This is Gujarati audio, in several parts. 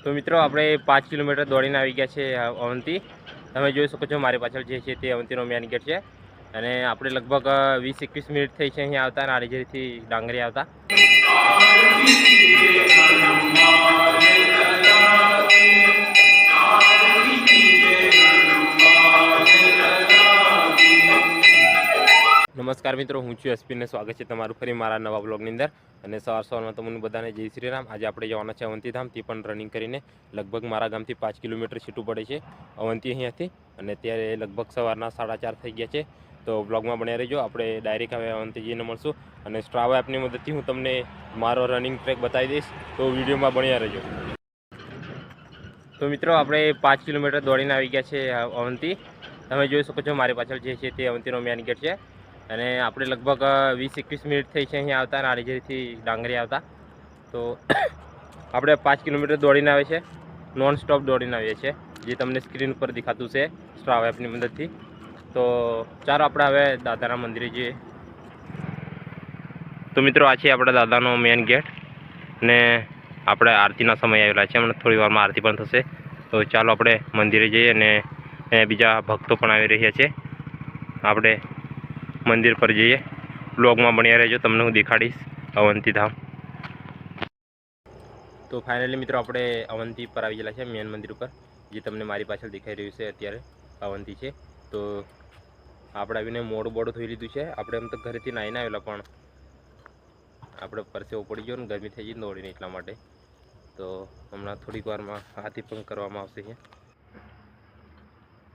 તો મિત્રો આપણે 5 કિલોમીટર દોડીને આવી ગયા છે અવંતી. તમે જોઈ શકો છો મારી પાછળ જે છે તે અવંતીનો મેન ગેટ છે અને આપણે લગભગ 20-21 મિનિટ થઈ છે અહીંયા આવતા નાળીજેરીથી ડાંગરી આવતા. નમસ્કાર મિત્રો, હું છું એસપીને સ્વાગત છે તમારું ફરી મારા નવા બ્લોગની અંદર. અને સવારમાં તમને બધાને જય શ્રી રામ. આજે આપણે જવાના છે અવંતી ધામ, તે પણ રનિંગ કરીને. લગભગ મારા ગામથી 5 કિલોમીટર છૂટું પડે છે અવંતી અહીંયાથી. અને ત્યારે લગભગ સવારના 4:30 થઈ ગયા છે. તો બ્લોગમાં બન્યા રહેજો. આપણે ડાયરેક્ટ હવે અવંતી જઈને મળશું અને સ્ટ્રાવા એપની મદદથી હું તમને મારો રનિંગ ટ્રેક બતાવી દઈશ, તો વિડીયોમાં બન્યા રહેજો. તો મિત્રો આપણે 5 કિલોમીટર દોડીને આવી ગયા છે અવંતી. તમે જોઈ શકો છો મારી પાછળ જે છે તે અવંતીનો મેન ગેટ છે અને આપણે લગભગ 20-21 મિનિટ થઈ છે અહીંયા આવતા નાળીજેરીથી ડાંગરી આવતા. તો આપણે 5 કિલોમીટર દોડીને આવે છે, નોન સ્ટોપ દોડીને આવીએ છીએ, જે તમને સ્ક્રીન ઉપર દેખાતું છે સ્ટ્રાવા એપની મદદથી. તો ચાલો આપણે હવે દાદાના મંદિરે જઈએ. તો મિત્રો આ છે આપણા દાદાનો મેન ગેટ ને આપણે આરતીના સમય આવેલા છે. હમણાં થોડી વારમાં આરતી પણ થશે. તો ચાલો આપણે મંદિરે જઈએ અને બીજા ભક્તો પણ આવી રહ્યા છે. આપણે મંદિર પર જઈએ. બ્લોગમાં બન્યા રહેજો, તમને હું દેખાડીશ અવંતી ધામ. તો ફાઇનલી મિત્રો આપણે અવંતી પર આવી ગયેલા છે, મેન મંદિર ઉપર, જે તમને મારી પાછળ દેખાઈ રહ્યું છે. અત્યારે અવંતી છે. તો આપણે આવીને મોડું બોડું થઈ લીધું છે. આપણે એમ તો ઘરેથી નાહીને આવેલા, પણ આપણે પરસેવો પડી ગયો ને ગરમી થઈ ગઈ દોડીને, એટલા માટે. તો હમણાં થોડીક વારમાં આરતી પણ કરવામાં આવશે છે.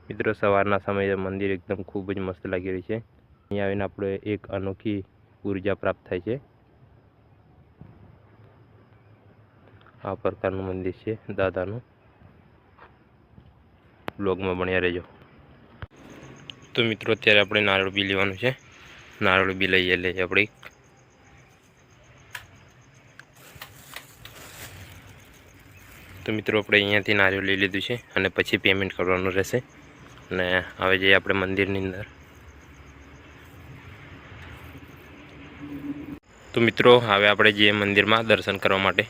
મિત્રો સવારના સમયે મંદિર એકદમ ખૂબ જ મસ્ત લાગી રહ્યું છે. અહીંયા આવીને આપણે એક અનોખી ઉર્જા પ્રાપ્ત થાય છે. આ પ્રકારનું મંદિર છે દાદાનું. બ્લોગમાં બન્યા રહેજો. તો મિત્રો અત્યારે આપણે નારળ બી લેવાનું છે. નારળ બી લઈએ આપણે. તો મિત્રો આપણે અહીંયાથી નારિયેળ લઈ લીધું છે અને પછી પેમેન્ટ કરવાનું રહેશે. અને હવે જઈએ આપણે મંદિરની અંદર. તો મિત્રો હવે આપણે જઈએ મંદિરમાં દર્શન કરવા માટે.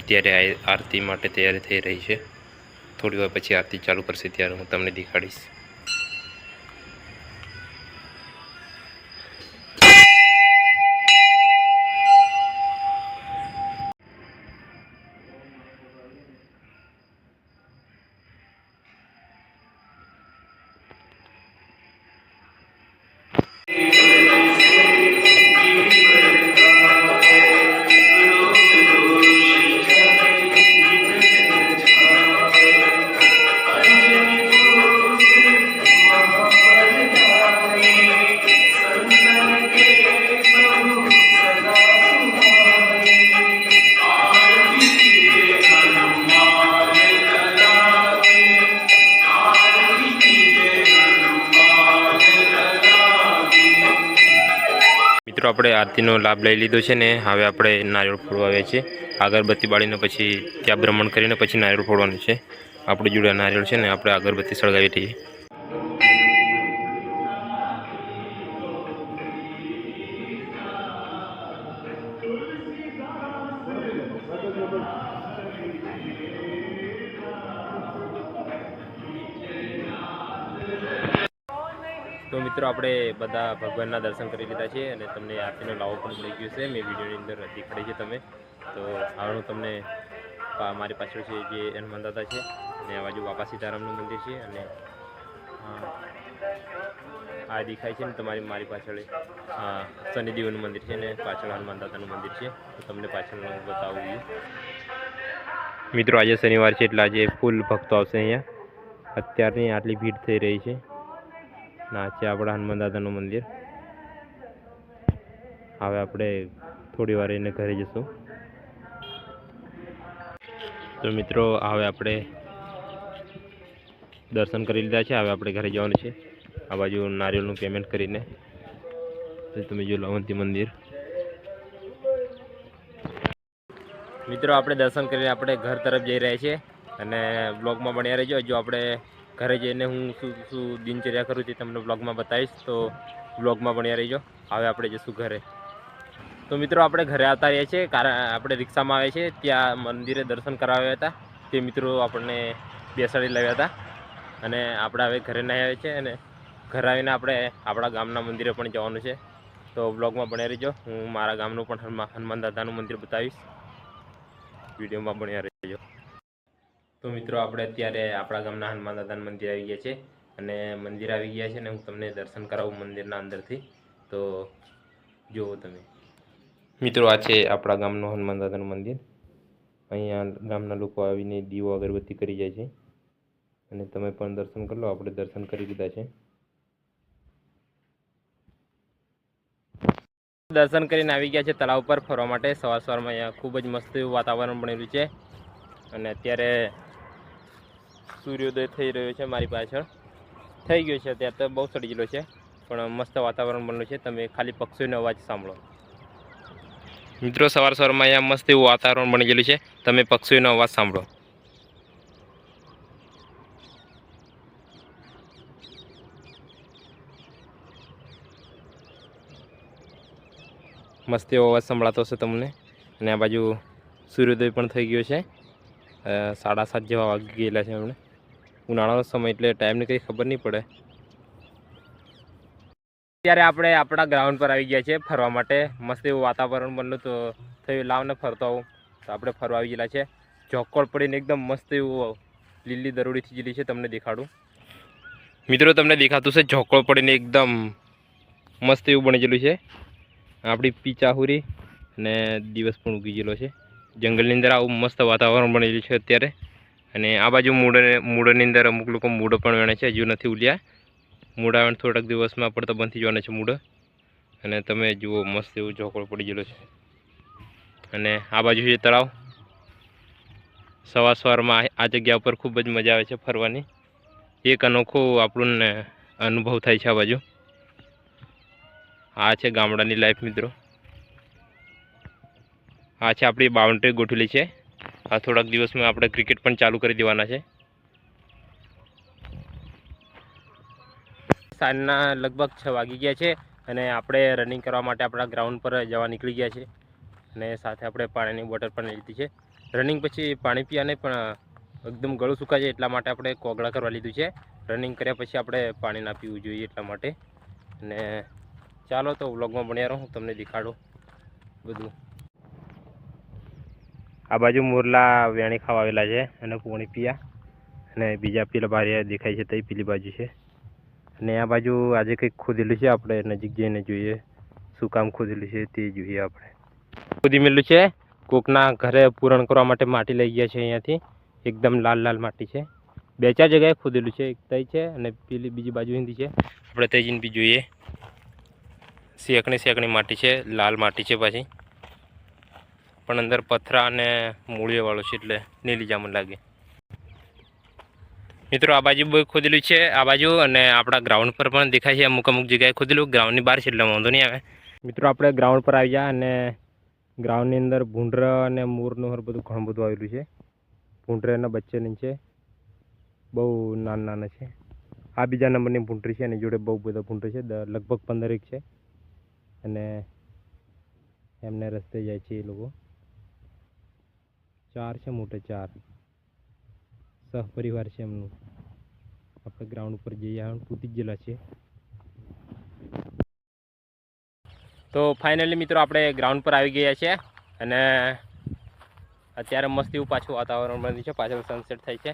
અત્યારે આરતી માટે તૈયારી થઈ રહી છે. થોડી વાર પછી આરતી ચાલુ કરશે, ત્યારે હું તમને દેખાડીશ. મિત્રો આપણે આરતીનો લાભ લઈ લીધો છે ને હવે આપણે નારિયેળ ફોડવા આવ્યા છીએ. અગરબત્તી બાળીને પછી ત્યાં ભ્રમણ કરીને પછી નારિયેળ ફોડવાનું છે. આપણી જોડે નારિયેળ છે ને આપણે અગરબત્તી સળગાવી દઈએ. તો મિત્રો આપણે બધા ભગવાનના દર્શન કરી લીધા છે અને તમને આરતીનો લાવો પણ મળી ગયો છે. મેં વિડીયોની અંદર દેખાડી છે તમે. તો હવે હું તમને મારી પાછળ છે જે હનુમાન દાદા છે અને આ બાજુ બાપા સીતારામનું મંદિર છે અને આ દેખાય છે ને તમારી મારી પાછળ શનિદેવનું મંદિર છે ને પાછળ હનુમાન દાદાનું મંદિર છે. તો તમને પાછળનું બતાવું. મિત્રો આજે શનિવાર છે એટલે આજે ફૂલ ભક્તો આવશે અહીંયા. અત્યારની આટલી ભીડ થઈ રહી છે. ના છે આપણા હનુમાન દાદાનું મંદિર. હવે આપણે થોડી વાર એને ઘરે જઈશું. તો મિત્રો હવે આપણે દર્શન કરી લીધા છે. હવે આપણે ઘરે જવાનું છે. આ બાજુ નારિયેળનું પેમેન્ટ કરીને તમે જો અવંતી મંદિર. મિત્રો આપણે દર્શન કરીને આપણે ઘર તરફ જઈ રહ્યા છીએ અને બ્લોગમાં બન્યા રહેજો. જો આપણે ઘરે જઈને હું શું દિનચર્યા કરું તે તમને બ્લોગમાં બતાવીશ. તો બ્લોગમાં બન્યા રહીજો. હવે આપણે જઈશું ઘરે. તો મિત્રો આપણે ઘરે આવતા રહીએ છીએ, કારણ આપણે રિક્ષામાં આવે છે ત્યાં મંદિરે દર્શન કરાવ્યા હતા. તે મિત્રો આપણને બેસાડી લાવ્યા હતા અને આપણે હવે ઘરે નહીં આવે છે અને ઘરે આવીને આપણે આપણા ગામના મંદિરે પણ જવાનું છે. તો બ્લોગમાં બન્યા રહીજો. હું મારા ગામનું પણ હનુમાન દાદાનું મંદિર બતાવીશ. વિડીયોમાં બન્યા રહીજો. તો મિત્રો આપણે અત્યારે આપણા ગામના હનુમાન દાદાનું મંદિર આવી ગયા છે અને મંદિર આવી ગયા છે ને હું તમને દર્શન કરાવું મંદિરના અંદરથી. તો જુઓ તમે મિત્રો, આ છે આપણા ગામનું હનુમાન દાદાનું મંદિર. અહીંયા ગામના લોકો આવીને દીવો અગરબત્તી કરી જાય છે અને તમે પણ દર્શન કરી લો. આપણે દર્શન કરી લીધા છે. દર્શન કરીને આવી ગયા છે તળાવ પર ફરવા માટે. સવારમાં અહીંયા ખૂબ જ મસ્ત એવું વાતાવરણ બનેલું છે અને અત્યારે સૂર્યોદય થઈ રહ્યો છે. મારી પાછળ થઈ ગયો છે. અત્યારે તો બહુ સડી ગયેલો છે પણ મસ્ત વાતાવરણ બનેલું છે. તમે ખાલી પક્ષીઓનો અવાજ સાંભળો. મિત્રો, સવારમાં અહીંયા મસ્ત એવું વાતાવરણ બની ગયેલું છે. તમે પક્ષીઓનો અવાજ સાંભળો. મસ્ત એવો અવાજ સંભળાતો હશે તમને. અને આ બાજુ સૂર્યોદય પણ થઈ ગયો છે. 7:30 જેવા વાગી ગયેલા છે હમણાં. ઉનાળાનો સમય એટલે ટાઈમની કંઈ ખબર નહીં પડે. અત્યારે આપણે આપણા ગ્રાઉન્ડ પર આવી ગયા છે ફરવા માટે. મસ્ત એવું વાતાવરણ બનલું તો થયું લાવને ફરતો આવું. તો આપણે ફરવા આવી ગયેલા છે. ઝોકોળ પડીને એકદમ મસ્ત એવું લીલી દરોડી થઈ ગયેલી છે. તમને દેખાડું મિત્રો, તમને દેખાતું છે ઝોકોળ પડીને એકદમ મસ્ત એવું બની ગયેલું છે. આપણી પીચાહુરી અને દિવસ પણ ઉગી ગયેલો છે. જંગલની અંદર આવું મસ્ત વાતાવરણ બનેલું છે અત્યારે. અને આ બાજુ મૂળની અંદર અમુક લોકો મૂળો પણ વેણે છે. હજુ નથી ઉલ્યા. મૂળા થોડાક દિવસમાં પડતા બંધ થઈ જવાના છે મૂળો. અને તમે જુઓ મસ્ત એવું ઝોકોળ પડી ગયેલો છે. અને આ બાજુ છે તળાવ. સવારમાં આ જગ્યા ઉપર ખૂબ જ મજા આવે છે ફરવાની. એક અનોખો આપણને અનુભવ થાય છે આ બાજુ. આ છે ગામડાની લાઈફ મિત્રો. આ છે આપણી બાઉન્ડ્રી ગોઠવેલી છે. આ થોડાક દિવસમાં આપણે ક્રિકેટ પણ ચાલુ કરી દેવાના છે. સાંજના લગભગ 6 વાગી ગયા છે અને આપણે રનિંગ કરવા માટે આપણા ગ્રાઉન્ડ પર જવા નીકળી ગયા છે. અને સાથે આપણે પાણીની બોટલ પણ લીધી છે. રનિંગ પછી પાણી પીવાને પણ એકદમ ગળું સુકાય છે એટલા માટે આપણે કોગળા કરવા લીધું છે. રનિંગ કર્યા પછી આપણે પાણી ના પીવું જોઈએ એટલા માટે. અને ચાલો તો વ્લોગમાં બન્યા રહો. હું તમને દેખાડું બધું. આ બાજુ મોરલા વેણી ખાવા આવેલા છે અને પાણી પીયા. અને બીજા પેલા બારે દેખાય છે તે પેલી બાજુ છે. અને આ બાજુ આજે કંઈક ખોદેલું છે. આપણે નજીક જઈને જોઈએ શું કામ ખોદેલું છે તે જોઈએ. આપણે ખોદી મેલું છે. કોકના ઘરે પૂરણ કરવા માટે માટી લઈ ગયા છે. અહીંયાથી એકદમ લાલ લાલ માટી છે. 2-4 જગ્યાએ ખોદેલું છે. એક તઈ છે અને પેલી બીજી બાજુ હિન્દી છે. આપણે તઈ જઈને બી જોઈએ. શેકણી માટી છે. લાલ માટી છે પાછી. પણ અંદર પથરા અને મૂળિયા વાળું છે એટલે નીલી જામન લાગે. મિત્રો, આ બાજુ બહુ ખોદેલું છે આ બાજુ. અને આપણા ગ્રાઉન્ડ પર પણ દેખાય છે અમુક જગ્યાએ ખોદેલું. ગ્રાઉન્ડની બહાર છે એટલે વાંધો નહીં આવે. મિત્રો, આપણે ગ્રાઉન્ડ પર આવી ગયા અને ગ્રાઉન્ડની અંદર ભૂંડર અને મોરનું બધું ઘણું બધું આવેલું છે. ભૂંડરના બચ્ચાની છે. બહુ નાના છે. આ બીજા નંબરની ભૂંડરી છે. એની જોડે બહુ બધા ભૂંડરી છે. લગભગ 15 છે. અને એમને રસ્તે જાય છે એ લોકો. 4 છે મોટે 4 સહપરિવાર છે એમનું. આપણે ગ્રાઉન્ડ ઉપર જઈએ તૂટી જ ગયેલા છે. તો ફાઇનલી મિત્રો આપણે ગ્રાઉન્ડ પર આવી ગયા છે અને અત્યારે મસ્ત એવું પાછું વાતાવરણ બન્યું છે. પાછળ સનસેટ થાય છે.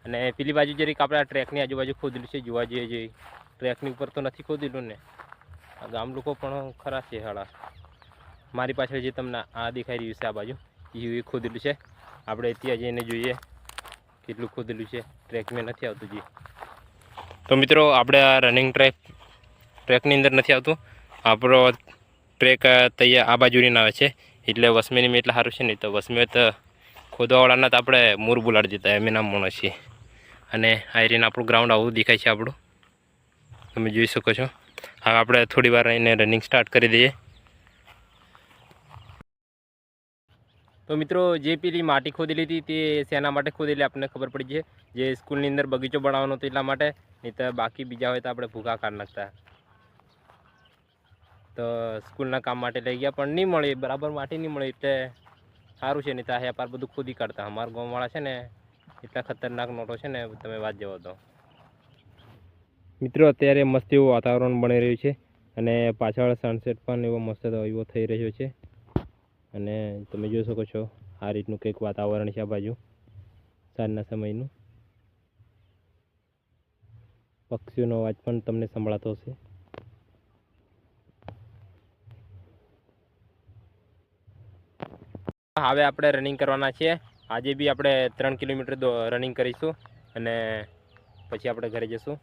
અને પેલી બાજુ જરીક આપણે ટ્રેકની આજુબાજુ ખોદેલું છે. જોવા જઈએ ટ્રેકની ઉપર તો નથી ખોદેલું ને. આ ગામ લોકો પણ ખરા છે હાળા. મારી પાછળ જે તમને આ દેખાઈ રહ્યું છે આ બાજુ એ ખોદેલું છે. આપણે ત્યાં જઈને જોઈએ કેટલું ખોદેલું છે. ટ્રેકમાં નથી આવતું જે. તો મિત્રો, આપણે આ રનિંગ ટ્રેકની અંદર નથી આવતું. આપણો ટ્રેક તૈયાર આ બાજુની આવે છે એટલે વસમેની મેં એટલે સારું છે. નહીં તો વસમે તો ખોદવાવાળાના તો આપણે મૂર બોલાડી દેતા એમ નામ મોણો છીએ. અને આયરીને આપણું ગ્રાઉન્ડ આવું દેખાય છે આપણું. તમે જોઈ શકો છો. હવે આપણે થોડી વાર રહીને રનિંગ સ્ટાર્ટ કરી દઈએ. તો મિત્રો, જે પેલી માટી ખોદેલી હતી તે શેના માટે ખોદેલી આપણને ખબર પડી છે. જે સ્કૂલની અંદર બગીચો બનાવવાનો હતો એટલા માટે. નહીં તો બાકી બીજા હોય તો આપણે ભૂખા કાઢી નાખતા. તો સ્કૂલના કામ માટે લઈ ગયા પણ નહીં મળી, બરાબર માટી નહીં મળી. એટલે સારું છે, નહીં તો આ પાર બધું ખોદી કાઢતા. અમારા ગામવાળા છે ને એટલા ખતરનાક નોટો છે ને, તમે વાત જવા દો. મિત્રો અત્યારે મસ્ત એવું વાતાવરણ બની રહ્યું છે અને પાછળ સનસેટ પણ એવો મસ્ત એવો થઈ રહ્યો છે. અને તમે જોઈ શકો છો આ રીતનું કંઈક વાતાવરણ છે આ બાજુ સાંજના સમયનું. પક્ષીઓનો અવાજ પણ તમને સંભળાતો હશે. હવે આપણે રનિંગ કરવાના છીએ. આજે બી આપણે 3 કિલોમીટર રનિંગ કરીશું અને પછી આપણે ઘરે જઈશું.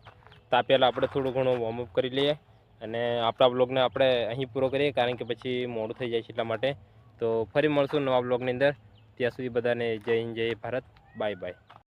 તો આ પહેલાં આપણે થોડું ઘણું વોર્મઅપ કરી લઈએ અને આપણા બ્લોગને આપણે અહીં પૂરો કરીએ, કારણ કે પછી મોડું થઈ જાય છે. એટલા માટે તો ફરી મળશું નવા બ્લોગની અંદર. ત્યાં સુધી બધાને જય હિન્દ, જય ભારત. Bye bye.